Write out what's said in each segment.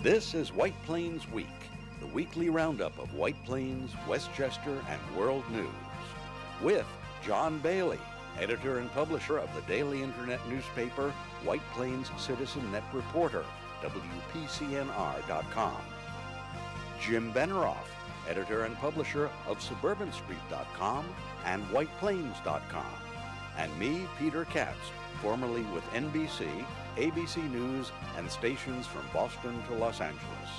This is White Plains Week, the weekly roundup of White Plains, Westchester, and world news. With John Bailey, editor and publisher of the daily internet newspaper White Plains Citizen Net Reporter, WPCNR.com. Jim Beneroff, editor and publisher of SuburbanStreet.com and WhitePlains.com. And me, Peter Katz, formerly with NBC, ABC News, and stations from Boston to Los Angeles.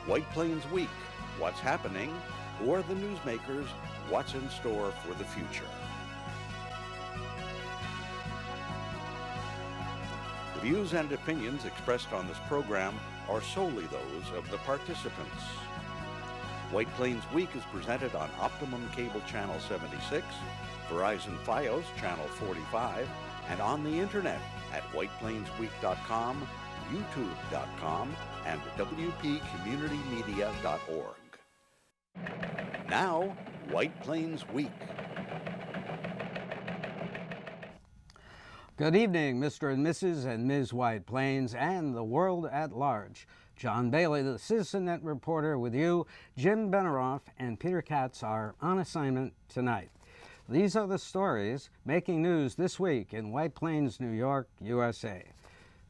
White Plains Week, what's happening? Who are the newsmakers? What's in store for the future? The views and opinions expressed on this program are solely those of the participants. White Plains Week is presented on Optimum Cable Channel 76, Verizon Fios Channel 45, and on the internet at whiteplainsweek.com, youtube.com, and wpcommunitymedia.org. Now, White Plains Week. Good evening, Mr. and Mrs. and Ms. White Plains and the world at large. John Bailey, the Citizen Net reporter, with you. Jim Beneroff and Peter Katz are on assignment tonight. These are the stories making news this week in White Plains, New York, USA.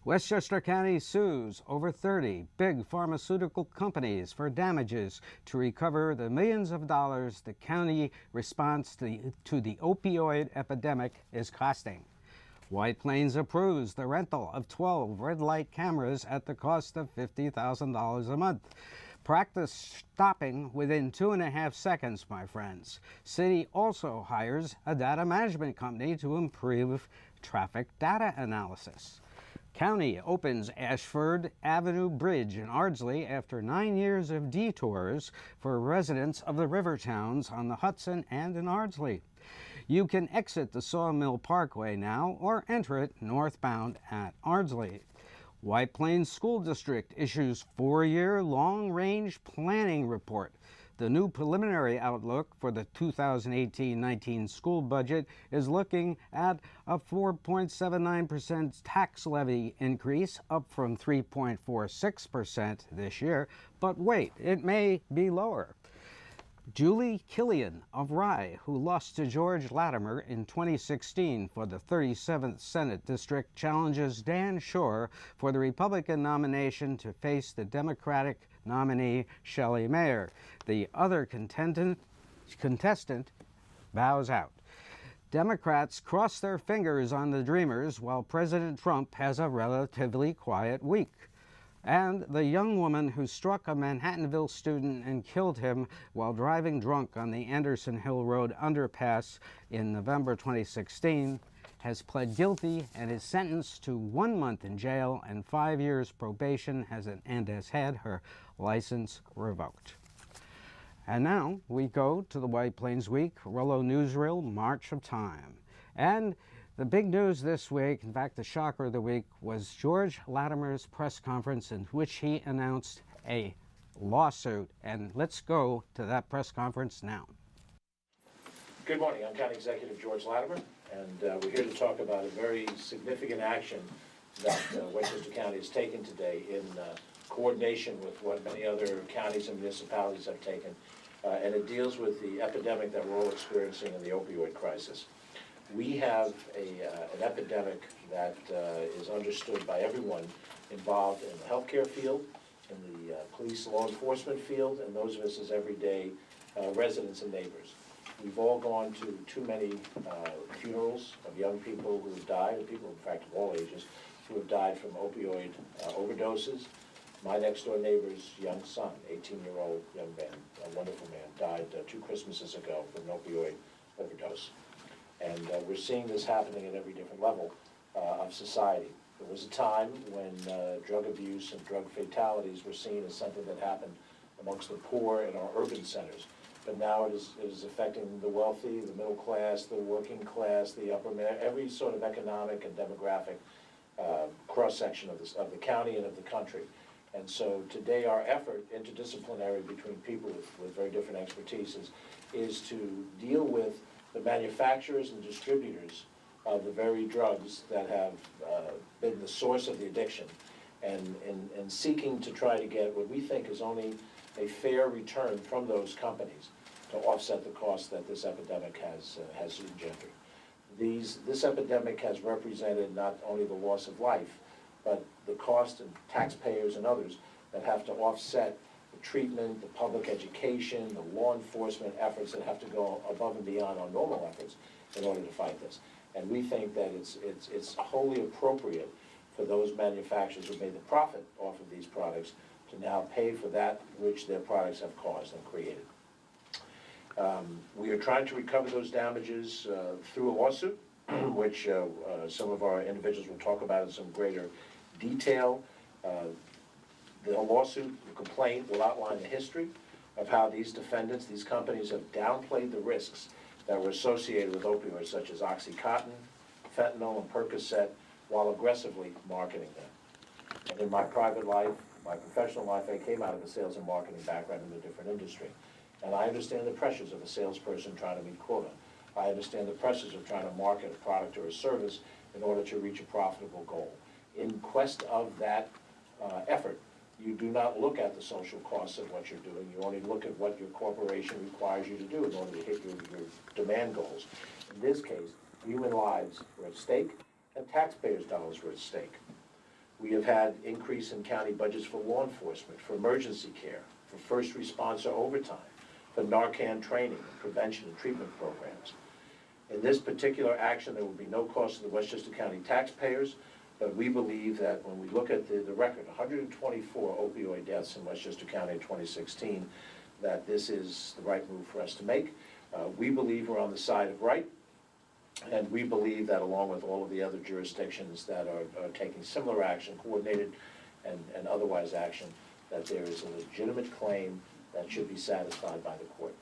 Westchester County sues over 30 big pharmaceutical companies for damages to recover the millions of dollars the county response to the opioid epidemic is costing. White Plains approves the rental of 12 red light cameras at the cost of $50,000 a month. Practice stopping within 2.5 seconds, my friends. City also hires a data management company to improve traffic data analysis. County opens Ashford Avenue Bridge in Ardsley after 9 years of detours for residents of the river towns on the Hudson and in Ardsley. You can exit the Sawmill Parkway now or enter it northbound at Ardsley. White Plains School District issues 4-year long-range planning report. The new preliminary outlook for the 2018-19 school budget is looking at a 4.79% tax levy increase, up from 3.46% this year. But wait, it may be lower. Julie Killian of Rye, who lost to George Latimer in 2016 for the 37th Senate District, challenges Dan Shore for the Republican nomination to face the Democratic nominee Shelley Mayer. The other contestant bows out. Democrats cross their fingers on the Dreamers while President Trump has a relatively quiet week. And the young woman who struck a Manhattanville student and killed him while driving drunk on the Anderson Hill Road underpass in November 2016 has pled guilty and is sentenced to 1 month in jail and 5 years probation and has had her license revoked. And now we go to the White Plains Week Rollo Newsreel March of Time. And the big news this week, in fact the shocker of the week, was George Latimer's press conference in which he announced a lawsuit. And let's go to that press conference now. Good morning. I'm County Executive George Latimer, and we're here to talk about a very significant action that Westchester County has taken today in coordination with what many other counties and municipalities have taken, and it deals with the epidemic that we're all experiencing in the opioid crisis. We have an epidemic that is understood by everyone involved in the healthcare field, in the police law enforcement field, and those of us as everyday residents and neighbors. We've all gone to too many funerals of young people who have died, and people, in fact, of all ages, who have died from opioid overdoses. My next-door neighbor's young son, 18-year-old young man, a wonderful man, died 2 Christmases ago from an opioid overdose. And we're seeing this happening at every different level of society. There was a time when drug abuse and drug fatalities were seen as something that happened amongst the poor in our urban centers. But now it is affecting the wealthy, the middle class, the working class, the upper middle, every sort of economic and demographic cross-section of the county and of the country. And so today our effort, interdisciplinary between people with very different expertises, is to deal with the manufacturers and distributors of the very drugs that have been the source of the addiction, and in seeking to try to get what we think is only a fair return from those companies to offset the cost that this epidemic has engendered. This epidemic has represented not only the loss of life, but the cost of taxpayers and others that have to offset the treatment, the public education, the law enforcement efforts that have to go above and beyond our normal efforts in order to fight this. And we think that it's wholly appropriate for those manufacturers who made the profit off of these products to now pay for that which their products have caused and created. We are trying to recover those damages through a lawsuit, which some of our individuals will talk about in some greater detail. The lawsuit, the complaint will outline the history of how these defendants, these companies have downplayed the risks that were associated with opioids such as OxyContin, fentanyl, and Percocet while aggressively marketing them. And in my private life, my professional life, I came out of a sales and marketing background in a different industry. And I understand the pressures of a salesperson trying to meet quota. I understand the pressures of trying to market a product or a service in order to reach a profitable goal. In quest of that effort, you do not look at the social costs of what you're doing. You only look at what your corporation requires you to do in order to hit your demand goals. In this case, human lives were at stake and taxpayers' dollars were at stake. We have had increase in county budgets for law enforcement, for emergency care, for first responder overtime, for Narcan training, and prevention and treatment programs. In this particular action, there will be no cost to the Westchester County taxpayers, but we believe that when we look at the record, 124 opioid deaths in Westchester County in 2016, that this is the right move for us to make. We believe we're on the side of right, and we believe that along with all of the other jurisdictions that are taking similar action, coordinated and otherwise action, that there is a legitimate claim that should be satisfied by the court.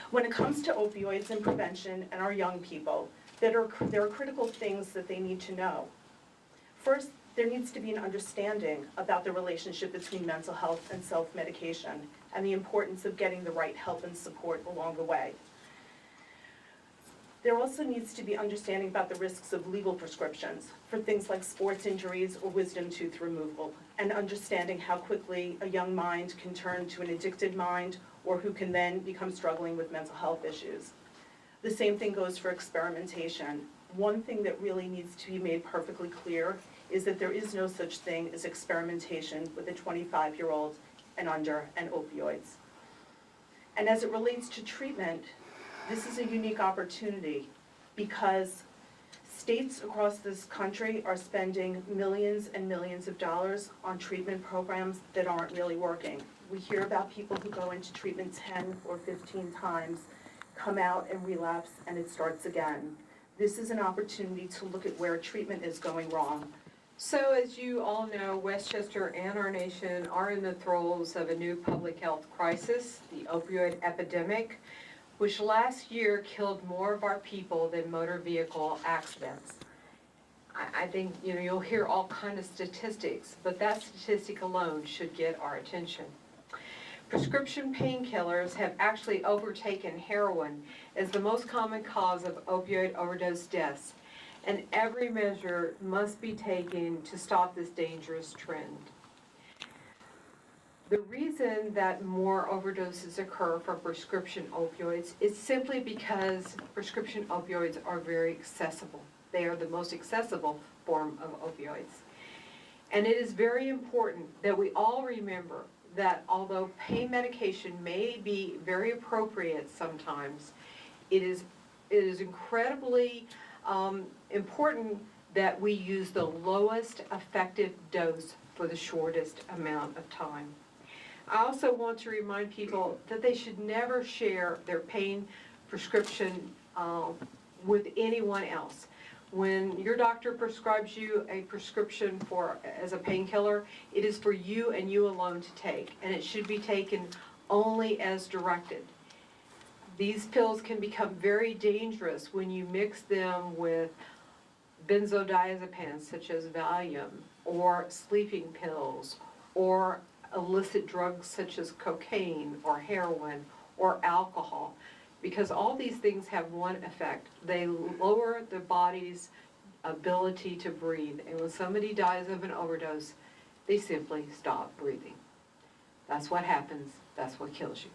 When it comes to opioids and prevention and our young people, there are critical things that they need to know. First, there needs to be an understanding about the relationship between mental health and self-medication and the importance of getting the right help and support along the way. There also needs to be understanding about the risks of legal prescriptions for things like sports injuries or wisdom tooth removal, and understanding how quickly a young mind can turn to an addicted mind or who can then become struggling with mental health issues. The same thing goes for experimentation. One thing that really needs to be made perfectly clear is that there is no such thing as experimentation with a 25-year-old and under and opioids. And as it relates to treatment, this is a unique opportunity because states across this country are spending millions and millions of dollars on treatment programs that aren't really working. We hear about people who go into treatment 10 or 15 times, come out and relapse, and it starts again. This is an opportunity to look at where treatment is going wrong. So as you all know, Westchester and our nation are in the throes of a new public health crisis, the opioid epidemic, which last year killed more of our people than motor vehicle accidents. I think you'll hear all kinds of statistics, but that statistic alone should get our attention. Prescription painkillers have actually overtaken heroin as the most common cause of opioid overdose deaths, and every measure must be taken to stop this dangerous trend. The reason that more overdoses occur from prescription opioids is simply because prescription opioids are very accessible. They are the most accessible form of opioids. And it is very important that we all remember that although pain medication may be very appropriate sometimes, it is incredibly important that we use the lowest effective dose for the shortest amount of time. I also want to remind people that they should never share their pain prescription with anyone else. When your doctor prescribes you a prescription as a painkiller, it is for you and you alone to take, and it should be taken only as directed. These pills can become very dangerous when you mix them with benzodiazepines such as Valium, or sleeping pills, or illicit drugs such as cocaine or heroin or alcohol, because all these things have one effect. They lower the body's ability to breathe, and when somebody dies of an overdose, they simply stop breathing. That's what happens. That's what kills you.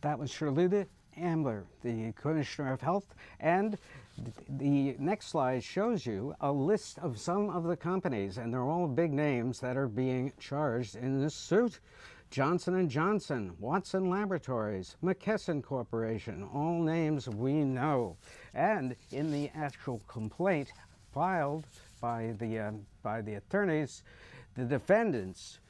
That was Shirlita Ambler, the Commissioner of Health, and the next slide shows you a list of some of the companies, and they're all big names that are being charged in this suit. Johnson & Johnson, Watson Laboratories, McKesson Corporation, all names we know. And in the actual complaint filed by the attorneys, the defendants,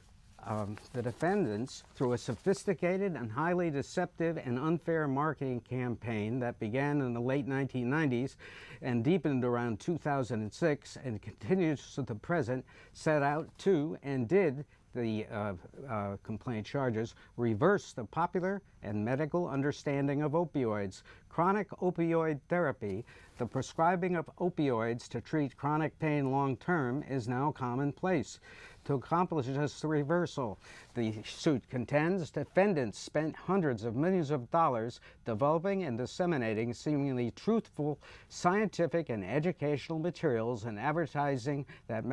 through a sophisticated and highly deceptive and unfair marketing campaign that began in the late 1990s and deepened around 2006 and continues to the present, set out to and did the complaint charges reverse the popular and medical understanding of opioids. Chronic opioid therapy, the prescribing of opioids to treat chronic pain long-term, is now commonplace. To accomplish this reversal, the suit contends defendants spent hundreds of millions of dollars developing and disseminating seemingly truthful scientific and educational materials and advertising that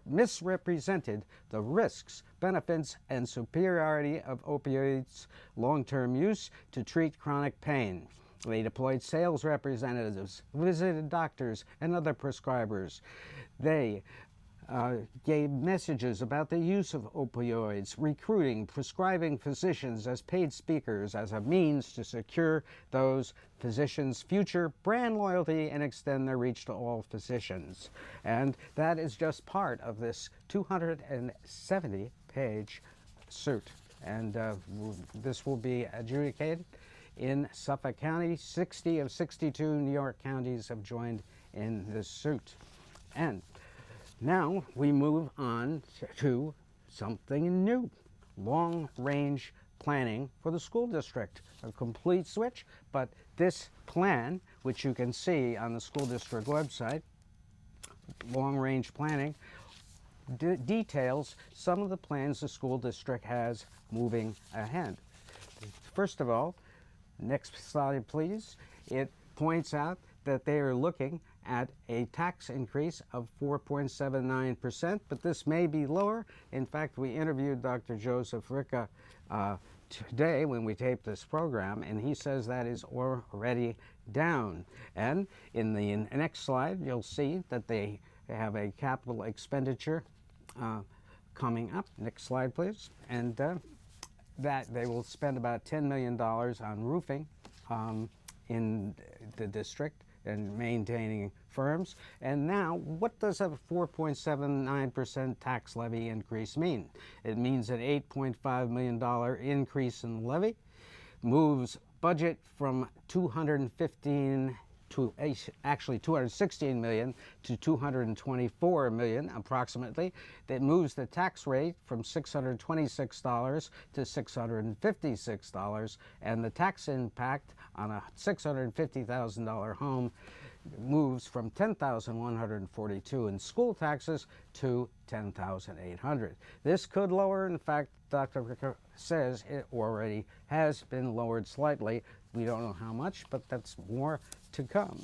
misrepresented the risks, benefits, and superiority of opioids' long-term use to treat chronic pain. They deployed sales representatives, visited doctors, and other prescribers. They gave messages about the use of opioids, recruiting, prescribing physicians as paid speakers as a means to secure those physicians' future brand loyalty and extend their reach to all physicians. And that is just part of this 270-page suit. And this will be adjudicated in Suffolk County. 60 of 62 New York counties have joined in this suit. And now we move on to something new, long-range planning for the school district. A complete switch, but this plan, which you can see on the school district website, long-range planning, details some of the plans the school district has moving ahead. First of all, next slide please, it points out that they are looking at a tax increase of 4.79%, but this may be lower. In fact, we interviewed Dr. Joseph Ricca today when we taped this program, and he says that is already down. And in the next slide, you'll see that they have a capital expenditure coming up. Next slide, please. And that they will spend about $10 million on roofing in the district and maintaining firms. And now, what does a 4.79% tax levy increase mean? It means an $8.5 million increase in the levy, moves budget from 215 to actually 216 million to 224 million approximately. That moves the tax rate from $626 to $656, and the tax impact on a $650,000 home moves from $10,142 in school taxes to $10,800. This could lower, in fact, Dr. Ricker says it already has been lowered slightly. We don't know how much, but that's more to come.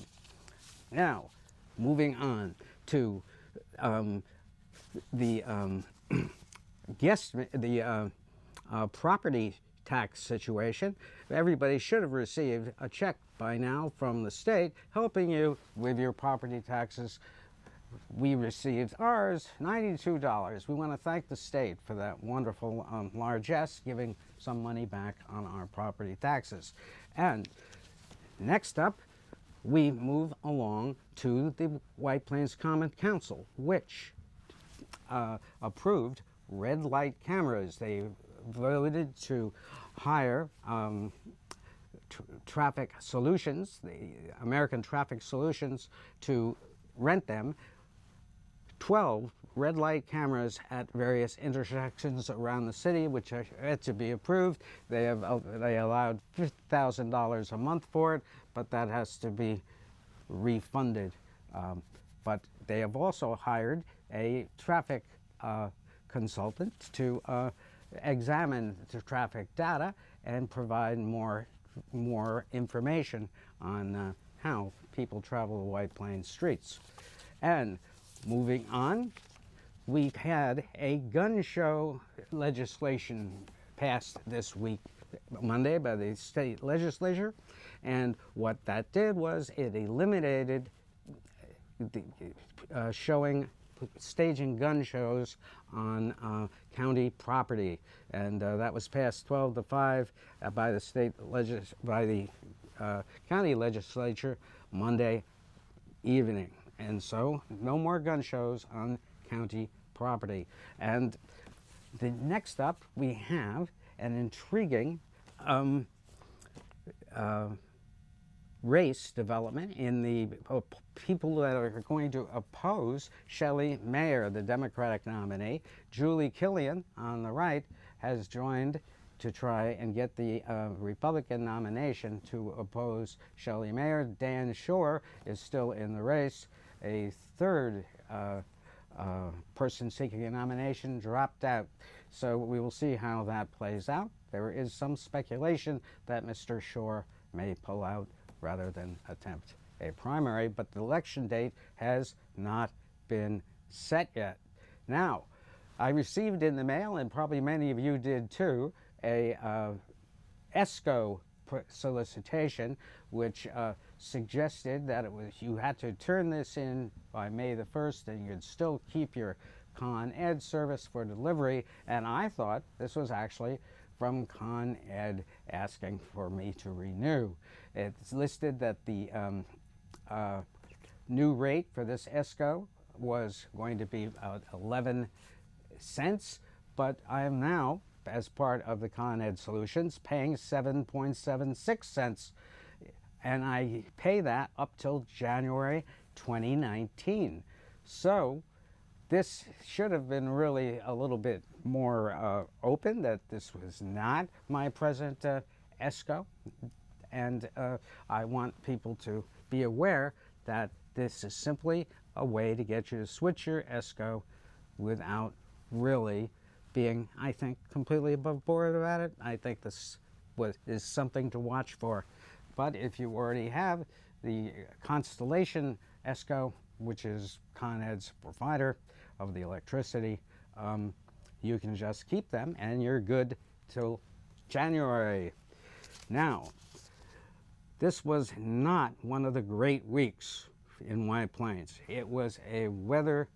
Now, moving on to the property tax situation. Everybody should have received a check by now from the state helping you with your property taxes. We received ours, $92. We want to thank the state for that wonderful largesse, giving some money back on our property taxes. And next up, we move along to the White Plains Common Council, which approved red light cameras. They voted to hire Traffic Solutions, the American Traffic Solutions, to rent them 12 red light cameras at various intersections around the city, which are yet to be approved. They allowed $50,000 a month for it, but that has to be refunded. But they have also hired a traffic consultant to examine the traffic data and provide more information on how people travel the White Plains streets. And moving on, we've had a gun show legislation passed this week, Monday, by the state legislature. And what that did was it eliminated the staging gun shows on county property, and that was passed 12-5 by the county legislature Monday evening. And so no more gun shows on county property. And the next up, we have an intriguing race development in the people that are going to oppose Shelley Mayer, the Democratic nominee. Julie Killian on the right has joined to try and get the Republican nomination to oppose Shelley Mayer. Dan Shore is still in the race. A third person seeking a nomination dropped out. So we will see how that plays out. There is some speculation that Mr. Shore may pull out rather than attempt a primary, but the election date has not been set yet. Now, I received in the mail, and probably many of you did too, a ESCO solicitation, which suggested that you had to turn this in by May the 1st and you'd still keep your Con Ed service for delivery. And I thought this was actually from Con Ed asking for me to renew. It's listed that the new rate for this ESCO was going to be about 11 cents, but I am now, as part of the Con Ed Solutions, paying 7.76 cents, and I pay that up till January 2019. So this should have been really a little bit more open, that this was not my present ESCO, and I want people to be aware that this is simply a way to get you to switch your ESCO without really being, I think, completely above board about it. I think this is something to watch for. But if you already have the Constellation ESCO, which is Con Ed's provider of the electricity, you can just keep them and you're good till January. Now, this was not one of the great weeks in White Plains. It was a weather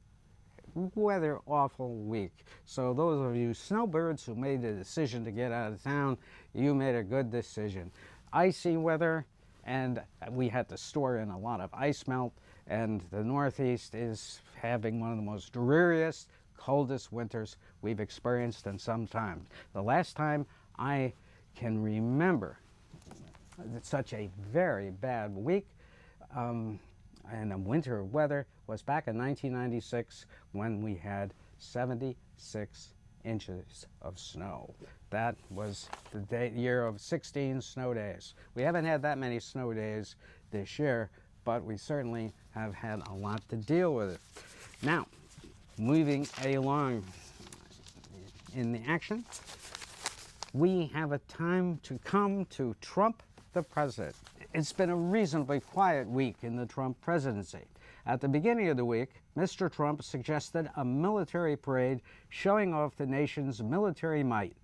awful week. So those of you snowbirds who made the decision to get out of town, you made a good decision. Icy weather, and we had to store in a lot of ice melt, and the Northeast is having one of the most dreariest, coldest winters we've experienced in some time. The last time I can remember such a very bad week and a winter weather was back in 1996 when we had 76 inches of snow. That was the year of 16 snow days. We haven't had that many snow days this year, but we certainly have had a lot to deal with it. Now, moving along in the action, we have a time to come to Trump the president. It's been a reasonably quiet week in the Trump presidency. At the beginning of the week, Mr. Trump suggested a military parade showing off the nation's military might.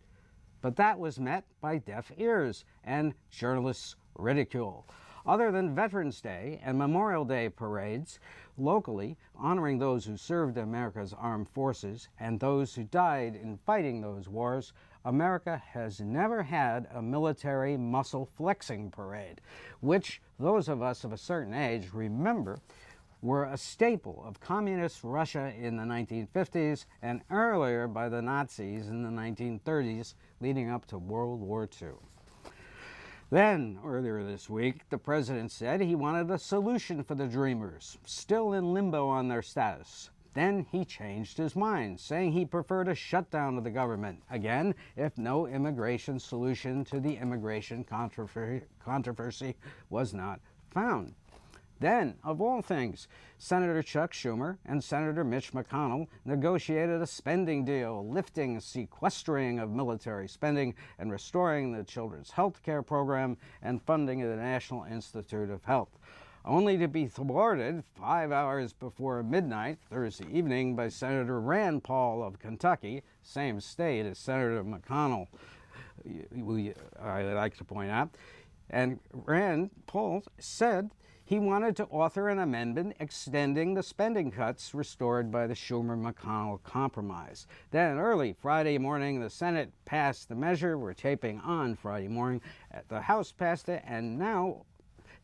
But that was met by deaf ears and journalists' ridicule. Other than Veterans Day and Memorial Day parades locally honoring those who served America's armed forces and those who died in fighting those wars, America has never had a military muscle flexing parade, which those of us of a certain age remember were a staple of communist Russia in the 1950s and earlier by the Nazis in the 1930s, leading up to World War II. Then, earlier this week, the president said he wanted a solution for the Dreamers, still in limbo on their status. Then he changed his mind, saying he preferred a shutdown of the government, again, if no immigration solution to the immigration controversy was not found. Then, of all things, Senator Chuck Schumer and Senator Mitch McConnell negotiated a spending deal, lifting sequestering of military spending and restoring the Children's Health Care Program and funding of the National Institute of Health. only to be thwarted 5 hours before midnight Thursday evening by Senator Rand Paul of Kentucky, same state as Senator McConnell, I like to point out. And Rand Paul said he wanted to author an amendment extending the spending cuts restored by the Schumer-McConnell compromise. Then early Friday morning, the Senate passed the measure. We're taping on Friday morning. The House passed it, and now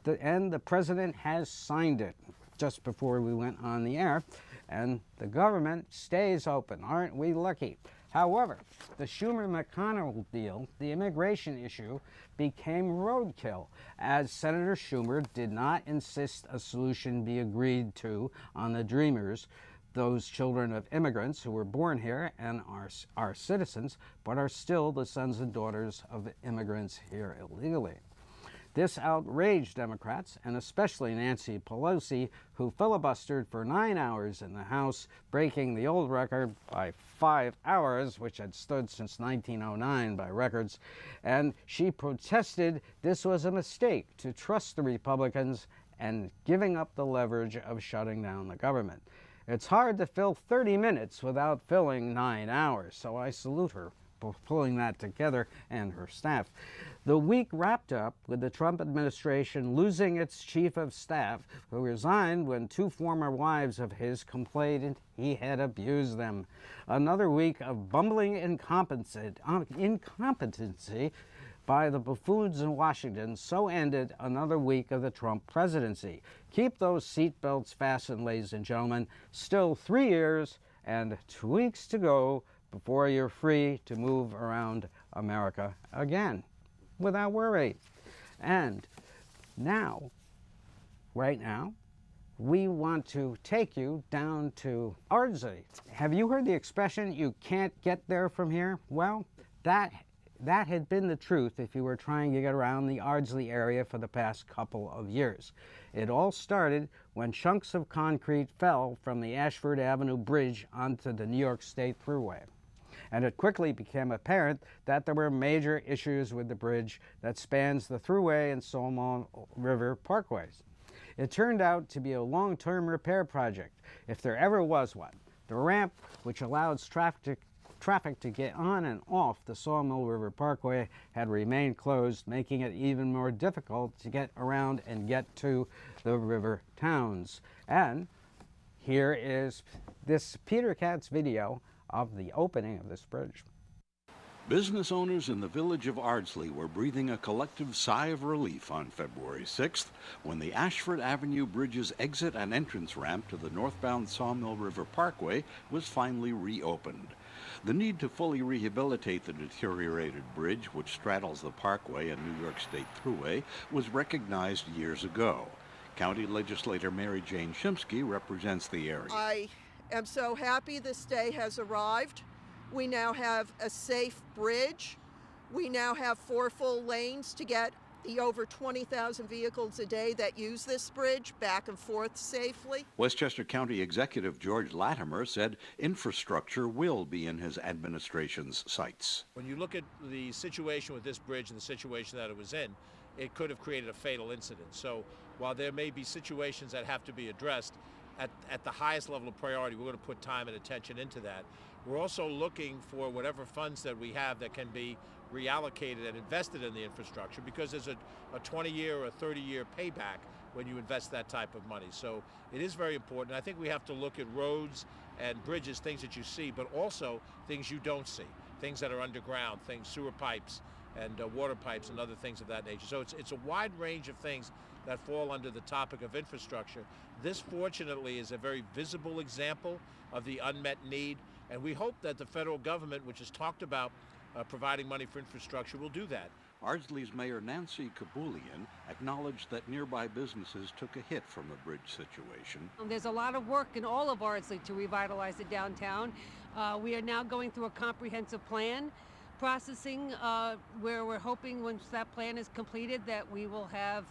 the president has signed it just before we went on the air, and the government stays open. Aren't we lucky? However, the Schumer-McConnell deal, the immigration issue, became roadkill, as Senator Schumer did not insist a solution be agreed to on the Dreamers, those children of immigrants who were born here and are citizens, but are still the sons and daughters of immigrants here illegally. This outraged Democrats, and especially Nancy Pelosi, who filibustered for 9 hours in the House, breaking the old record by 5 hours, which had stood since 1909 by records. And she protested this was a mistake to trust the Republicans and giving up the leverage of shutting down the government. It's hard to fill 30 minutes without filling 9 hours, so I salute her for pulling that together, and her staff. The week wrapped up with the Trump administration losing its chief of staff, who resigned when 2 former wives of his complained he had abused them. Another week of bumbling incompetency by the buffoons in Washington. So ended another week of the Trump presidency. Keep those seatbelts fastened, ladies and gentlemen. Still 3 years and 2 weeks to go before you're free to move around America again without worry. And now, right now, we want to take you down to Ardsley. Have you heard the expression, you can't get there from here? Well, that had been the truth if you were trying to get around the Ardsley area for the past couple of years. It all started when chunks of concrete fell from the Ashford Avenue Bridge onto the New York State Thruway. And it quickly became apparent that there were major issues with the bridge that spans the Thruway and Sawmill River Parkways. It turned out to be a long-term repair project, if there ever was one. The ramp, which allows traffic to get on and off the Sawmill River Parkway, had remained closed, making it even more difficult to get around and get to the river towns. And here is this Peter Katz video of the opening of this bridge. Business owners in the village of Ardsley were breathing a collective sigh of relief on February 6th when the Ashford Avenue Bridge's exit and entrance ramp to the northbound Sawmill River Parkway was finally reopened. The need to fully rehabilitate the deteriorated bridge, which straddles the Parkway and New York State Thruway, was recognized years ago. County Legislator Mary Jane Shimsky represents the area. I am so happy this day has arrived. We now have a safe bridge. We now have 4 full lanes to get the over 20,000 vehicles a day that use this bridge back and forth safely. Westchester County Executive George Latimer said infrastructure will be in his administration's sights. When you look at the situation with this bridge and the situation that it was in, it could have created a fatal incident. So while there may be situations that have to be addressed, at the highest level of priority, we're going to put time and attention into that. We're also looking for whatever funds that we have that can be reallocated and invested in the infrastructure, because there's a 20-year or a 30-year payback when you invest that type of money. So it is very important. I think we have to look at roads and bridges, things that you see, but also things you don't see, things that are underground, things, sewer pipes and water pipes and other things of that nature. So it's a wide range of things that fall under the topic of infrastructure. This, fortunately, is a very visible example of the unmet need, and we hope that the federal government, which has talked about providing money for infrastructure, will do that. Ardsley's Mayor Nancy Kabulian acknowledged that nearby businesses took a hit from the bridge situation. There's a lot of work in all of Ardsley to revitalize the downtown. We are now going through a comprehensive plan processing where we're hoping once that plan is completed that we will have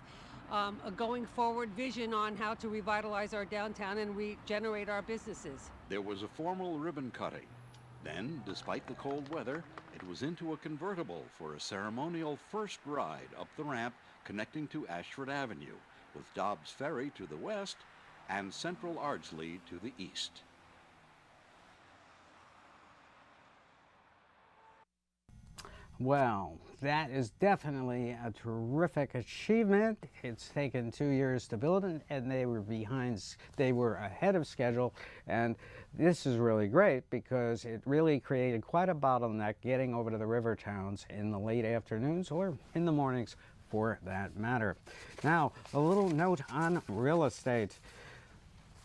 a going forward vision on how to revitalize our downtown and regenerate our businesses. There was a formal ribbon cutting. Then, despite the cold weather, it was into a convertible for a ceremonial first ride up the ramp connecting to Ashford Avenue. with Dobbs Ferry to the west and Central Ardsley to the east. Well, that is definitely a terrific achievement. It's taken 2 years to build it, and they were ahead of schedule. And this is really great because it really created quite a bottleneck getting over to the river towns in the late afternoons or in the mornings for that matter. Now, a little note on real estate.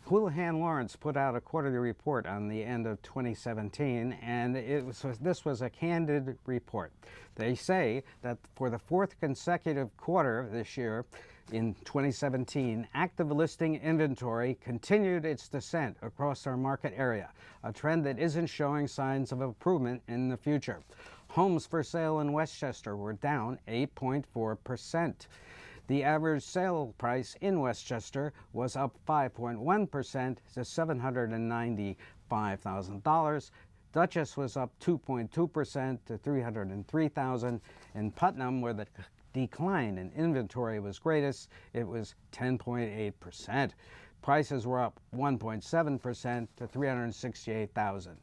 Houlihan Lawrence put out a quarterly report on the end of 2017, and this was a candid report. They say that for the fourth consecutive quarter this year, in 2017, active listing inventory continued its descent across our market area, a trend that isn't showing signs of improvement in the future. Homes for sale in Westchester were down 8.4%. The average sale price in Westchester was up 5.1% to $795,000. Dutchess was up 2.2% to $303,000. In Putnam, where the decline in inventory was greatest, it was 10.8%. Prices were up 1.7% to $368,000.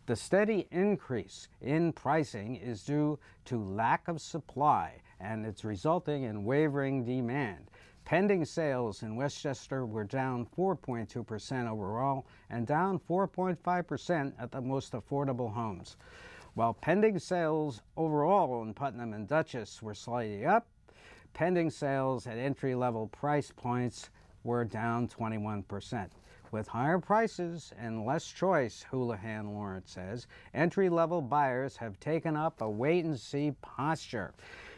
The steady increase in pricing is due to lack of supply, and it's resulting in wavering demand. Pending sales in Westchester were down 4.2% overall and down 4.5% at the most affordable homes. While pending sales overall in Putnam and Dutchess were slightly up, pending sales at entry-level price points were down 21%. With higher prices and less choice, Houlihan Lawrence says, entry-level buyers have taken up a wait-and-see posture.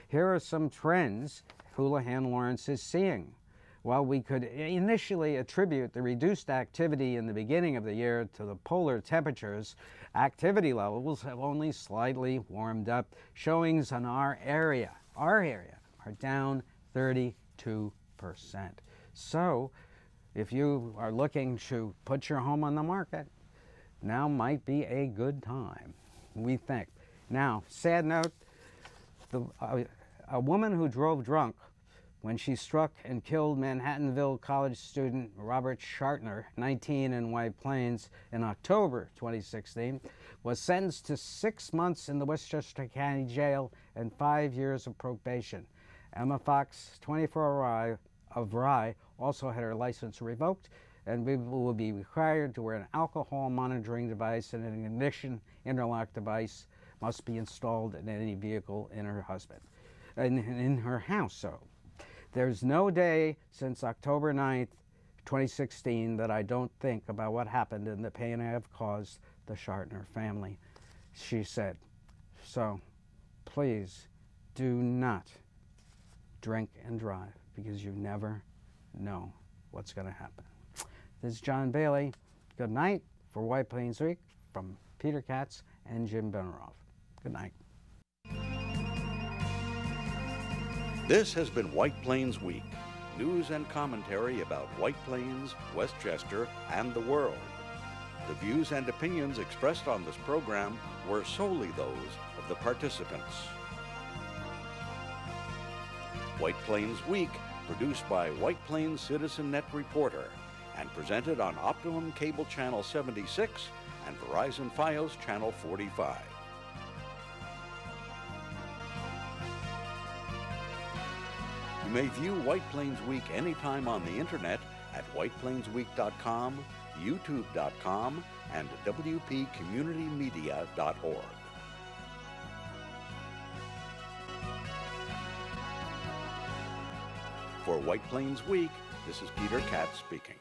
Here are some trends Houlihan Lawrence is seeing. While we could initially attribute the reduced activity in the beginning of the year to the polar temperatures, activity levels have only slightly warmed up. Showings in our area are down 32%. So, if you are looking to put your home on the market, now might be a good time, we think. Now, sad note, a woman who drove drunk when she struck and killed Manhattanville College student Robert Shartner, 19, in White Plains in October 2016, was sentenced to 6 months in the Westchester County Jail and 5 years of probation. Emma Fox, 24 of Rye, also had her license revoked and will be required to wear an alcohol monitoring device, and an ignition interlock device must be installed in any vehicle in her house. So there's no day since October 9th, 2016 that I don't think about what happened and the pain I have caused the Shartner family, she said. So please do not drink and drive, because you never know what's going to happen. This is John Bailey. Good night for White Plains Week from Peter Katz and Jim Beneroff. Good night. This has been White Plains Week, news and commentary about White Plains, Westchester, and the world. The views and opinions expressed on this program were solely those of the participants. White Plains Week, produced by White Plains Citizen Net Reporter and presented on Optimum Cable Channel 76 and Verizon Fios Channel 45. You may view White Plains Week anytime on the internet at whiteplainsweek.com, youtube.com, and wpcommunitymedia.org. For White Plains Week, this is Peter Katz speaking.